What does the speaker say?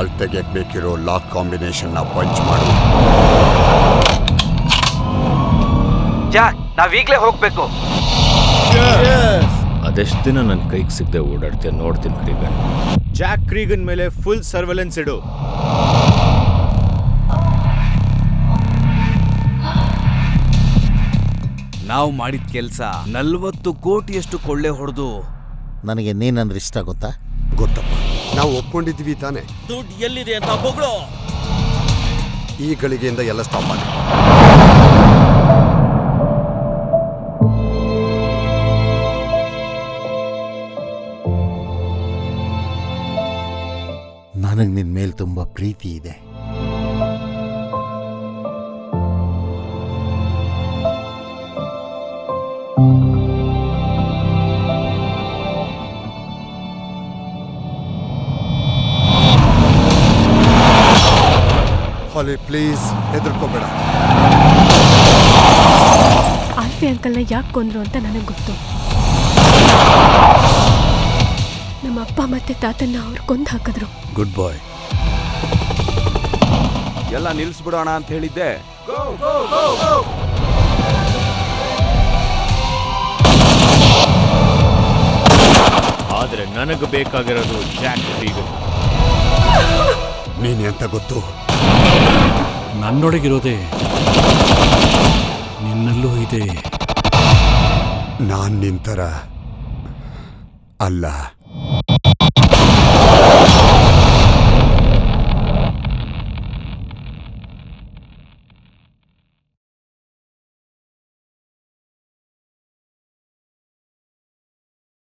Wall ತೆಗೆಯಕ್ ಬೇಕಿರೋ lock combination ನ punch ಮಾಡು. Jack, ನಾವೀಗ್ಲೇ ಹೋಗ್ಬೇಕು. ಅದೆಷ್ಟು ದಿನ ನನ್ನ ಕೈಗೆ ಸಿಗದೆ ಓಡಾಡ್ತೀಯ ನೋಡ್ತೀನಿ ಕ್ರೀಗನ್. ಜಾಕ್ ಕ್ರೀಗನ್ ಮೇಲೆ ಫುಲ್ ಸರ್ವೆಲೆನ್ಸ್ ಇಡು. ನಾವು ಮಾಡಿದ ಕೆಲಸ 40 ಕೋಟಿಯಷ್ಟು ಕೊಳ್ಳೆ ಹೊಡೆದು. ನನಗೆ ನೀನಂದ್ರೆ ಇಷ್ಟ ಗೊತ್ತಾ? ಗೊತ್ತಪ್ಪ, ನಾವು ಒಪ್ಕೊಂಡಿದ್ವಿ ತಾನೆ. ದುಡ್ಡು ಎಲ್ಲಿದೆ ಅಂತ ಬೊಗಳು. ಈ ಗಳಿಗೆಯಿಂದ ಎಲ್ಲ ಸ್ಟಾಪ್ ಮಾಡಿ. ನನಗೆ ನಿನ್ನ ಮೇಲೆ ತುಂಬ ಪ್ರೀತಿ ಇದೆ. ಹಾಲಿ ಪ್ಲೀಸ್ ಹೆದರ್ಕೋಬೇಡ. ಆಲ್ಫಿ ಅಂಕಲ್ನ ಯಾಕೆ ಕೊಂದ್ರು ಅಂತ ನನಗೆ ಗೊತ್ತು. ನಮ್ಮ ಅಪ್ಪ ಮತ್ತೆ ತಾತನ್ನ ಅವ್ರು ಕೊಂದು ಹಾಕಿದ್ರು. ಗುಡ್ ಬಾಯ್. ಎಲ್ಲ ನಿಲ್ಲಿಸ್ಬಿಡೋಣ ಅಂತ ಹೇಳಿದ್ದೆ. ಆದ್ರೆ ನನಗೆ ಬೇಕಾಗಿರೋದು ಜಾಕ್ ಕ್ರೀಗನ್. ನೀನೆ ಅಂತ ಗೊತ್ತು. ನನ್ನೊಳಗಿರೋದೆ ನಿನ್ನಲ್ಲೂ ಇದೆ. ನಾನ್ ನಿಂತರ ಅಲ್ಲ.